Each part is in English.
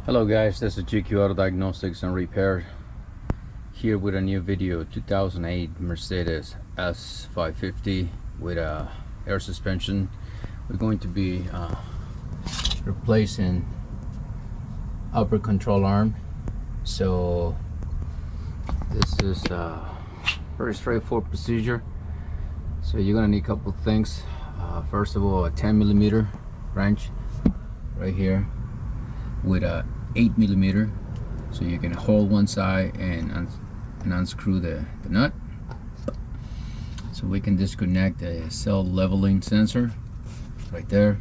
Hello guys, this is GQ Auto Diagnostics and Repair here with a new video. 2008 Mercedes S550 with air suspension. We're going to be replacing upper control arm. So this is a very straightforward procedure. So you're gonna need a couple things. First of all, a 10mm wrench right here with a 8mm, so you can hold one side and unscrew the nut. So we can disconnect the cell leveling sensor right there.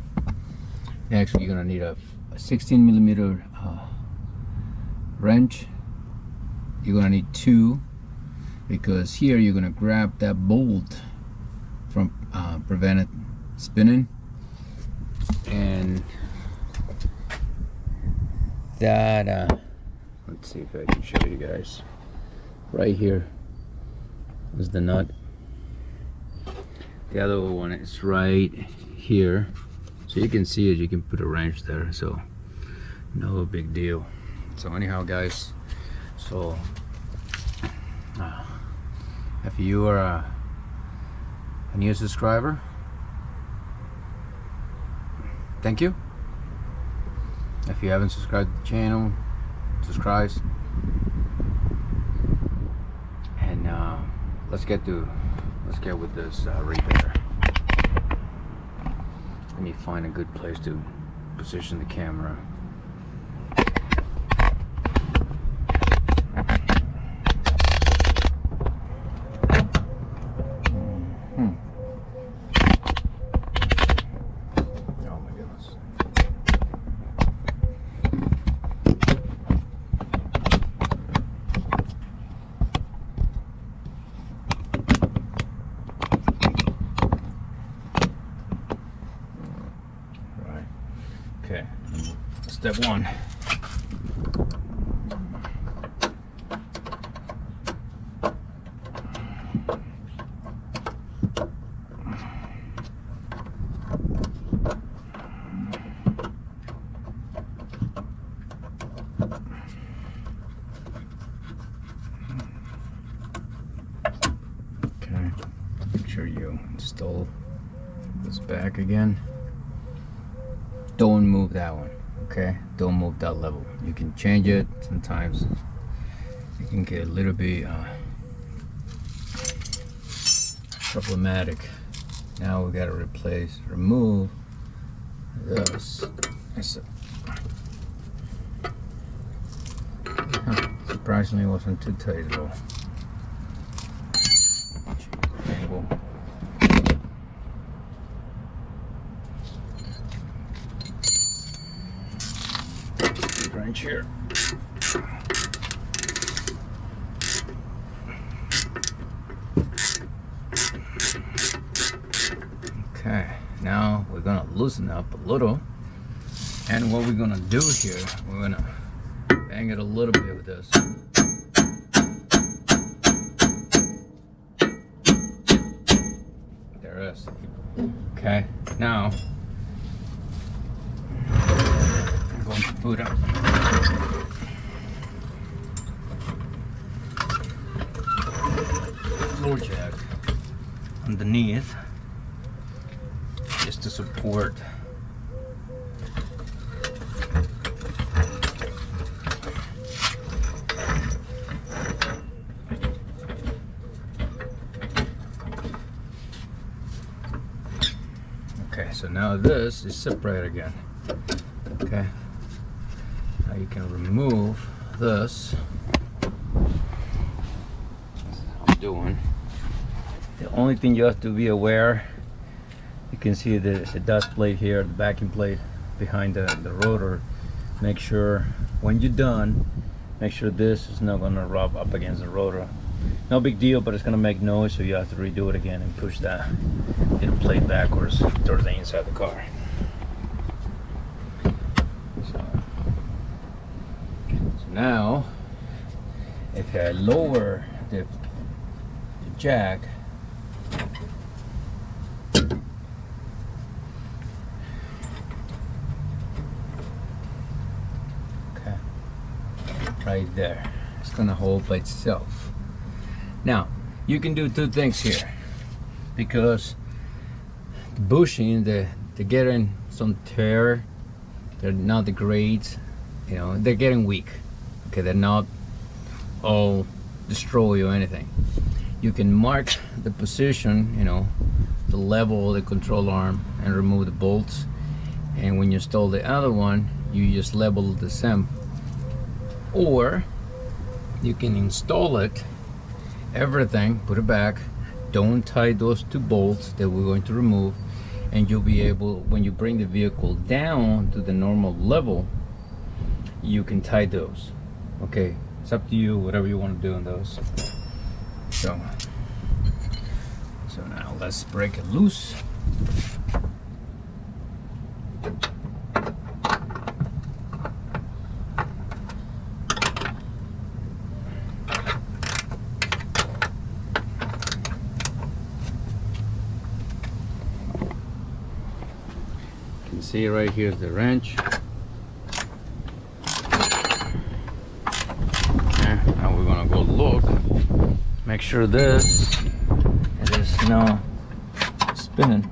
Next, you're gonna need a 16mm wrench. You're gonna need two, because here you're gonna grab that bolt from prevent it spinning, and that let's see if I can show you guys. Right here is the nut. The other one is right here, so you can see it. You can put a wrench there, so no big deal. So anyhow guys, so if you are a new subscriber, thank you. If you haven't subscribed to the channel, subscribe. And let's get with this repair. Let me find a good place to position the camera. Okay, step one. Okay, make sure you install this back again. Don't move that one, okay? Don't move that level. You can change it. Sometimes you can get a little bit problematic. Now we gotta remove this. Surprisingly, it wasn't too tight at all. Wrench here. Okay, now we're gonna loosen up a little, and what we're gonna do here, we're gonna bang it a little bit with this. There it is. Okay, now I'm going to put up floor jack underneath, just to support. Okay, so now this is separated again. Okay, now you can remove this. That's what I'm doing. The only thing you have to be aware, you can see the dust plate here, the backing plate behind the rotor. Make sure when you're done, make sure this is not going to rub up against the rotor. No big deal, but it's going to make noise, so you have to redo it again and push that little plate backwards towards the inside of the car. So now, if I lower the jack, okay, right there. It's gonna hold by itself. Now you can do two things here, because the bushing, they're getting some tear. They're not the grades, you know, they're getting weak. Okay, they're not all destroyed or anything. You can mark the position, you know, the level of the control arm, and remove the bolts. And when you install the other one, you just level the same. Or you can install it, everything, put it back, don't tie those two bolts that we're going to remove, and you'll be able, when you bring the vehicle down to the normal level, you can tie those. Okay, it's up to you, whatever you want to do on those. So now let's break it loose. You can see right here is the wrench. Now we're gonna go look, make sure this it is now spinning,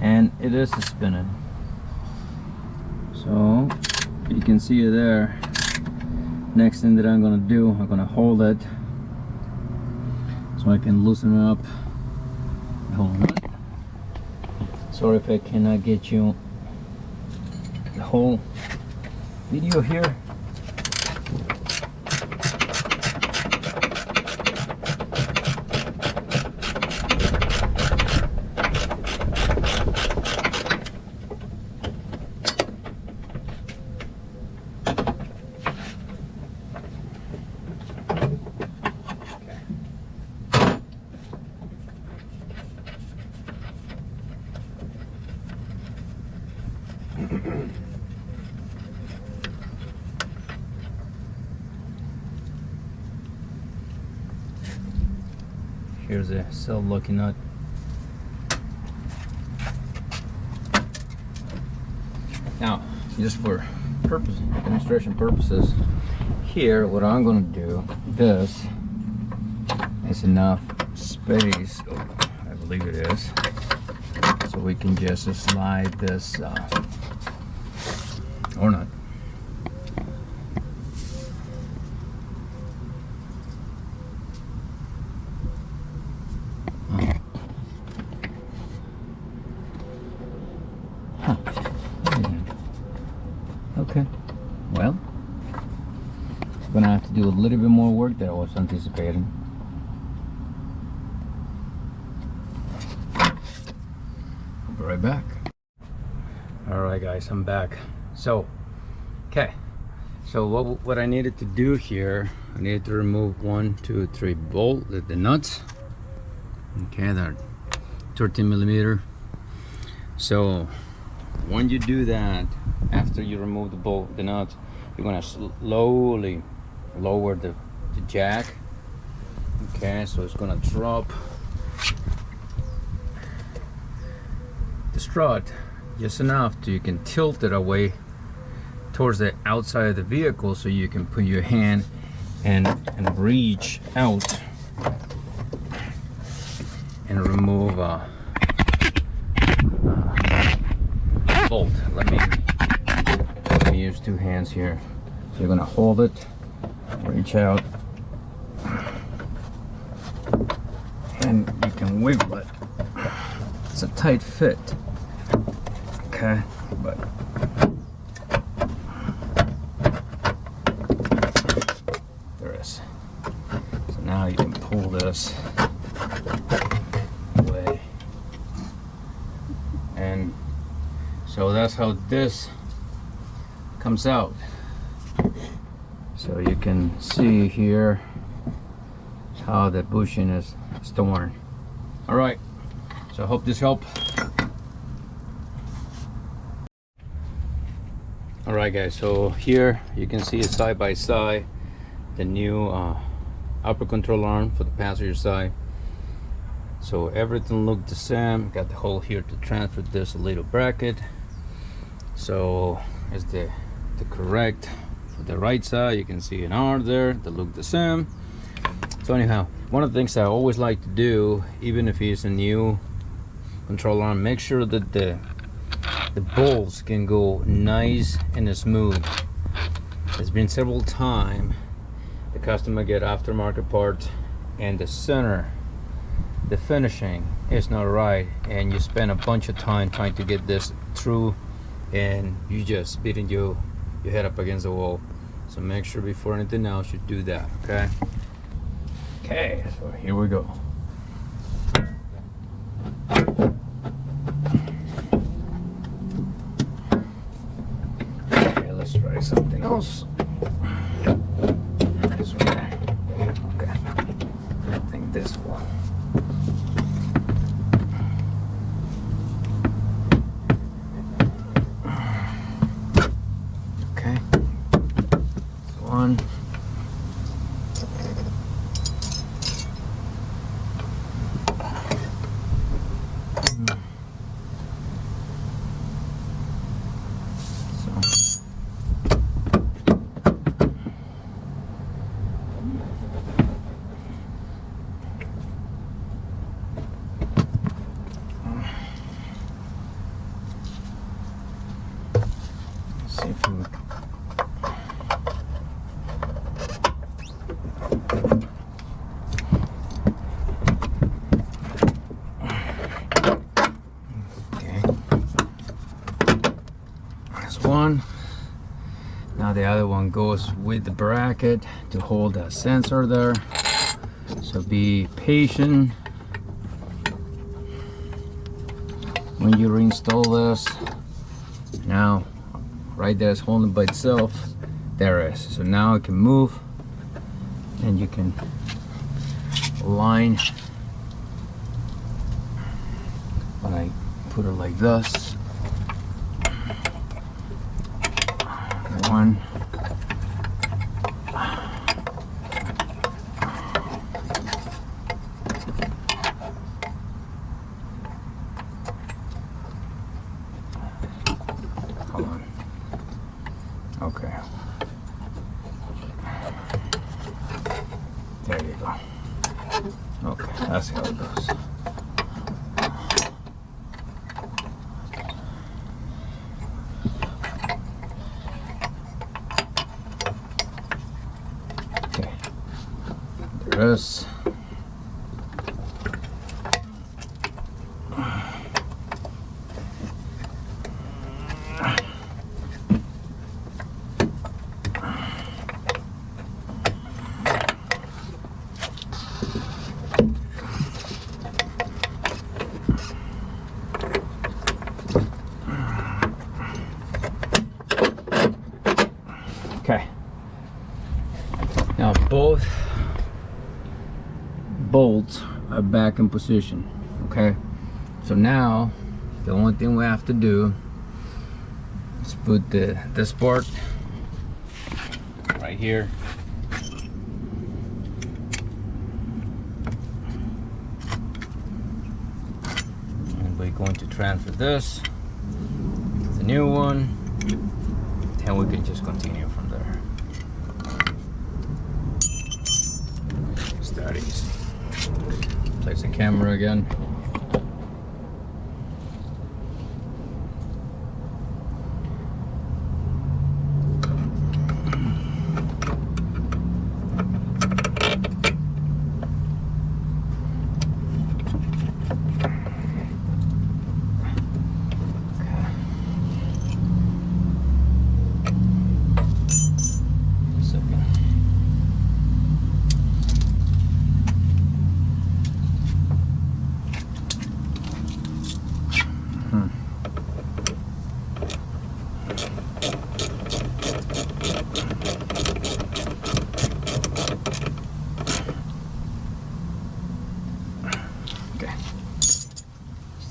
and it is spinning. So you can see it there. Next thing that I'm gonna do, I'm gonna hold it so I can loosen it up. Hold on. Sorry if I cannot get you the whole video here. Here's a self-locking nut. Now, just for demonstration purposes, here what I'm going to do, this is enough space, I believe it is, so we can just slide this or not. Okay, well, I'm gonna have to do a little bit more work than I was anticipating. I'll be right back. Alright guys, I'm back. So, okay, so what I needed to do here, I needed to remove 1, 2, 3 bolt, the nuts. Okay, they're 13 millimeter. So when you do that, after you remove the nuts, you're gonna slowly lower the jack. Okay, so it's gonna drop the strut just enough so you can tilt it away towards the outside of the vehicle, so you can put your hand and reach out and remove bolt. Let me use two hands here. So you're gonna hold it, reach out, and you can wiggle it. It's a tight fit, okay, but there is. So now you can pull this away, and so that's how this comes out. So you can see here how the bushing is torn. All right, so I hope this helped. All right guys, so here you can see it side by side, the new upper control arm for the passenger side. So everything looked the same. Got the hole here to transfer this little bracket. So it's the correct For the right side, you can see an R there. They look the same. So anyhow, one of the things I always like to do, even if it's a new control arm, make sure that the bolts can go nice and smooth. It's been several times the customer get aftermarket parts and the center, the finishing is not right, and you spend a bunch of time trying to get this through, and you just beating your head up against the wall. So make sure before anything else you do that. Okay, so here we go. Okay, let's try something else. This one. Okay, I think this one. Okay, this one. See if we okay. That's one. Now the other one goes with the bracket to hold that sensor there. So be patient when you reinstall this. Now right there is holding by itself. There it is. So now it can move and you can align when I put it like this. One. Hold on. Okay. There you go. Okay, that's how it goes. Okay. There is. Okay. Now both bolts are back in position. Okay. So now the only thing we have to do is put this part right here. And we're going to transfer this to the new one, and we can just continue from there. It's that easy. Place the camera again.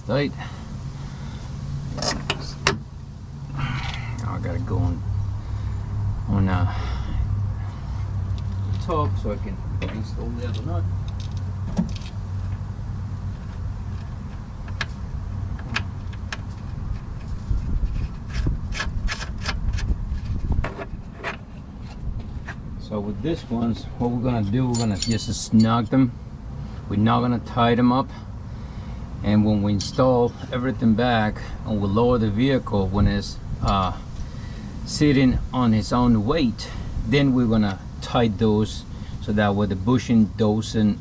Tight. Now I gotta go on top so I can install the other nut. So with this ones, what we're gonna do, we're gonna just snug them. We're not gonna tie them up. And when we install everything back and we lower the vehicle when it's sitting on its own weight, then we're gonna tie those so that way the bushing doesn't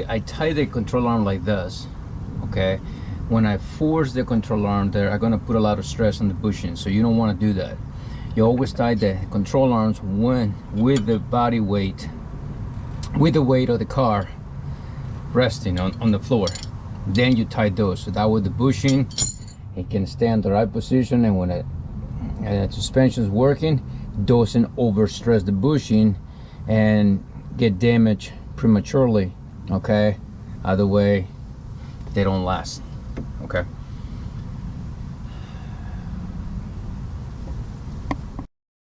I tie the control arm like this, okay, when I force the control arm there, I'm gonna put a lot of stress on the bushing, so you don't want to do that. You always tie the control arms with the body weight, with the weight of the car resting on the floor. Then you tie those, so that way the bushing, it can stay in the right position, and when the suspension is working, doesn't overstress the bushing and get damaged prematurely. Okay, either way, they don't last. Okay.